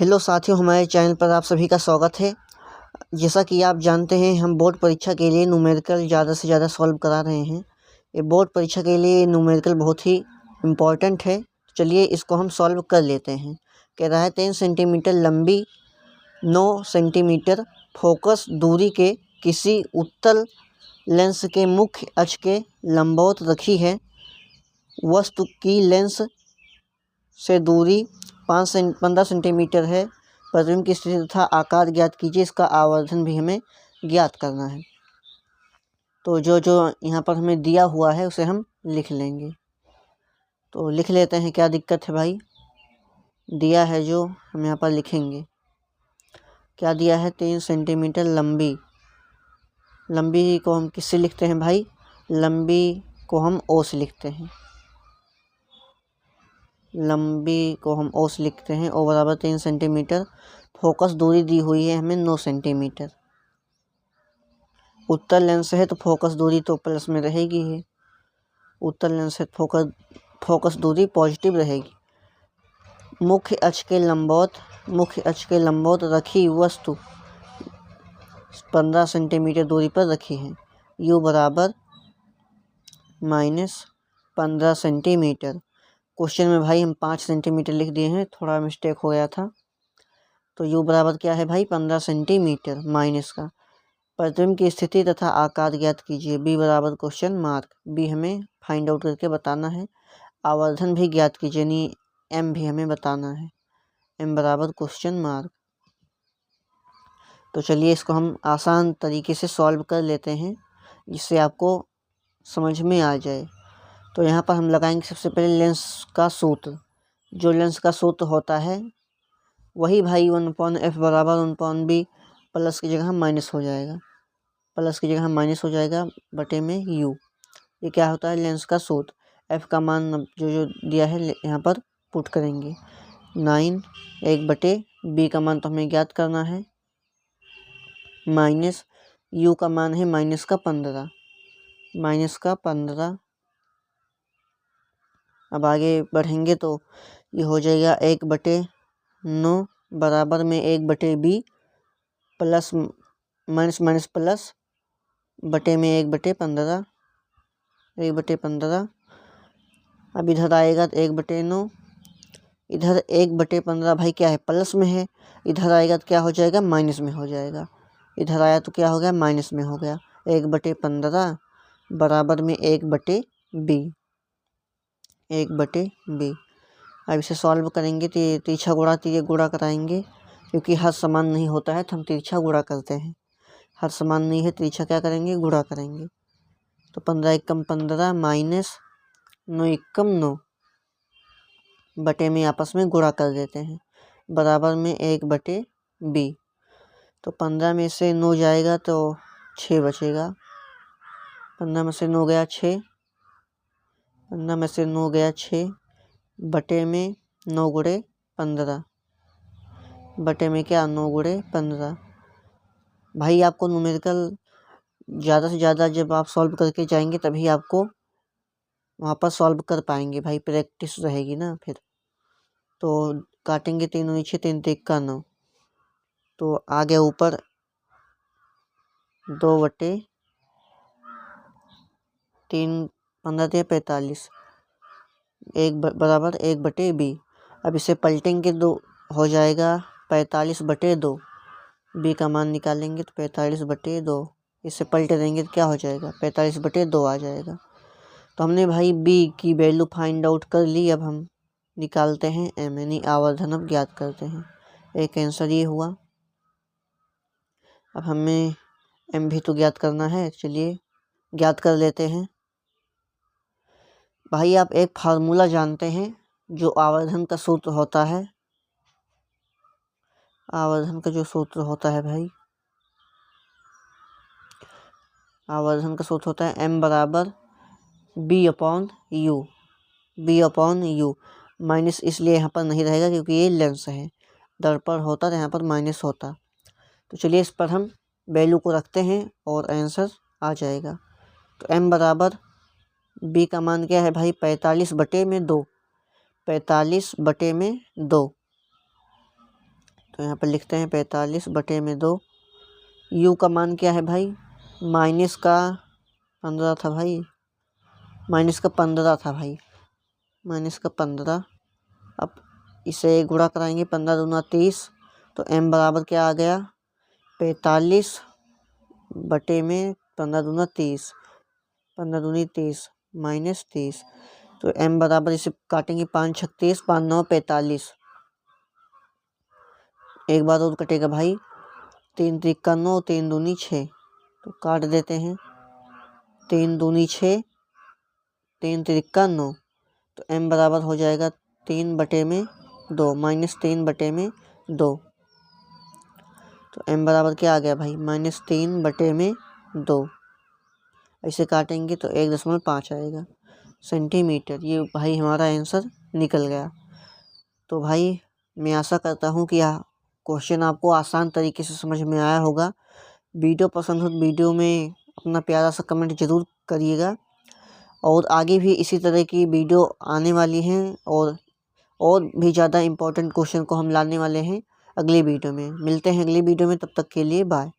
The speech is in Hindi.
हेलो साथियों, हमारे चैनल पर आप सभी का स्वागत है। जैसा कि आप जानते हैं, हम बोर्ड परीक्षा के लिए न्यूमेरिकल ज़्यादा से ज़्यादा सॉल्व करा रहे हैं। ये बोर्ड परीक्षा के लिए न्यूमेरिकल बहुत ही इम्पॉर्टेंट है। चलिए इसको हम सॉल्व कर लेते हैं। कह रहा है 10 सेंटीमीटर लंबी 9 सेंटीमीटर फोकस दूरी के किसी उत्तल लेंस के मुख्य अक्ष के लंबवत रखी है। वस्तु की लेंस से दूरी 15 सेंटीमीटर है। प्रतिबिंब की स्थिति तथा आकार ज्ञात कीजिए। इसका आवर्धन भी हमें ज्ञात करना है। तो जो यहाँ पर हमें दिया हुआ है उसे हम लिख लेंगे। तो लिख लेते हैं, क्या दिक्कत है भाई। दिया है जो हम यहाँ पर लिखेंगे। क्या दिया है? 3 सेंटीमीटर लंबी। लंबी को हम किससे लिखते हैं भाई? लंबी को हम ओ से लिखते हैं। लंबी को हम ओ से लिखते हैं। ओ बराबर 3 सेंटीमीटर। फोकस दूरी दी हुई है हमें 9 सेंटीमीटर। उत्तल लेंस है तो फोकस दूरी तो प्लस में रहेगी ही। उत्तल लेंस है फोकस दूरी पॉजिटिव रहेगी। मुख्य अक्ष के लंबवत रखी वस्तु 15 सेंटीमीटर दूरी पर रखी है। u बराबर -15 सेंटीमीटर। क्वेश्चन में भाई हम 5 सेंटीमीटर लिख दिए हैं, थोड़ा मिस्टेक हो गया था। तो u बराबर क्या है भाई? 15 सेंटीमीटर माइनस का प्रतिबिंब की स्थिति तथा आकार ज्ञात कीजिए। बी बराबर क्वेश्चन मार्क। बी हमें फाइंड आउट करके बताना है। आवर्धन भी ज्ञात कीजिए, यानी एम भी हमें बताना है। एम बराबर क्वेश्चन मार्क। तो चलिए इसको हम आसान तरीके से सॉल्व कर लेते हैं, जिससे आपको समझ में आ जाए। तो यहाँ पर हम लगाएंगे सबसे पहले लेंस का सूत्र। जो लेंस का सूत्र होता है वही भाई 1/f बराबर 1/b प्लस की जगह माइनस हो जाएगा। प्लस की जगह माइनस हो जाएगा बटे में u। ये क्या होता है? लेंस का सूत्र। f का मान जो दिया है यहाँ पर पुट करेंगे। 9 1/b का मान तो हमें ज्ञात करना है। माइनस u का मान है -15। अब आगे बढ़ेंगे तो ये हो जाएगा 1/9 बराबर में 1/b प्लस माइनस प्लस बटे में 1/15। 1/15। अब इधर आएगा 1/9। इधर 1/15 भाई क्या है? प्लस में है। इधर आएगा तो क्या हो जाएगा? माइनस में हो जाएगा। इधर आया तो क्या हो गया? माइनस में हो गया। 1/15 बराबर में 1/b। 1/b। अब इसे सॉल्व करेंगे तो तिरछा गुणा कराएंगे, क्योंकि हर समान नहीं होता है तो हम तिरछा गुणा करते हैं। हर समान नहीं है, तिरछा क्या करेंगे? गुणा करेंगे। तो 15 एकम 15 माइनस 9 एकम 9 बटे में आपस में गुणा कर देते हैं। बराबर में 1/b। तो 15 में से 9 जाएगा तो 6 बचेगा। 15 में से 9 गया 6। 15 में से 9 गया 6 बटे में 9 गुणे 15 बटे में क्या? 9 गुणे 15। भाई आपको न्यूमेरिकल ज़्यादा से ज़्यादा जब आप सॉल्व करके जाएंगे तभी आपको वहाँ पर सॉल्व कर पाएंगे भाई, प्रैक्टिस रहेगी ना फिर। तो काटेंगे 3 और 6, 3 3 का 9। तो आ गया ऊपर 2/3 15 45 बराबर 1/b। अब इसे पलटेंगे 2 हो जाएगा 45/2। b का मान निकालेंगे तो 45/2। इसे पलटे देंगे तो क्या हो जाएगा? 45/2 आ जाएगा। तो हमने भाई b की वैल्यू फाइंड आउट कर ली। अब हम निकालते हैं m, यानी आवर्धन अब ज्ञात करते हैं। एक आंसर ये हुआ। अब हमें m भी तो ज्ञात करना है। चलिए ज्ञात कर लेते हैं। भाई आप एक फार्मूला जानते हैं जो आवर्धन का सूत्र होता है। आवर्धन का जो सूत्र होता है भाई, आवर्धन का सूत्र होता है m बराबर b/u। b/u माइनस इसलिए यहाँ पर नहीं रहेगा क्योंकि ये लेंस है। दर्पण होता तो यहाँ पर माइनस होता। तो चलिए इस पर हम वैल्यू को रखते हैं और आंसर आ जाएगा। तो m बराबर b का मान क्या है भाई? 45/2। 45/2 तो यहाँ पर लिखते हैं 45/2। u का मान क्या है भाई, माइनस का 15 था भाई, माइनस का 15 था भाई, माइनस का 15। अब इसे गुणा कराएंगे, 15 दूना 30, तो m बराबर क्या आ गया, 45/15 दूना 30, 15 दूनी 30 माइनस 30, तो m बराबर इसे काटेंगे 5 36, 5 9 45। एक बार और कटेगा भाई, 3 3 9, 3 दूनी 6, तो काट देते हैं, 3 दूनी 6, 3 3 9, तो m बराबर हो जाएगा 3/2 माइनस 3/2। तो m बराबर क्या आ गया भाई, -3/2। ऐसे काटेंगे तो 1.5 आएगा सेंटीमीटर। ये भाई हमारा आंसर निकल गया। तो भाई मैं आशा करता हूँ कि यह क्वेश्चन आपको आसान तरीके से समझ में आया होगा। वीडियो पसंद हो तो वीडियो में अपना प्यारा सा कमेंट ज़रूर करिएगा, और आगे भी इसी तरह की वीडियो आने वाली हैं, और भी ज़्यादा इम्पोर्टेंट क्वेश्चन को हम लाने वाले हैं अगली वीडियो में। मिलते हैं अगली वीडियो में, तब तक के लिए बाय।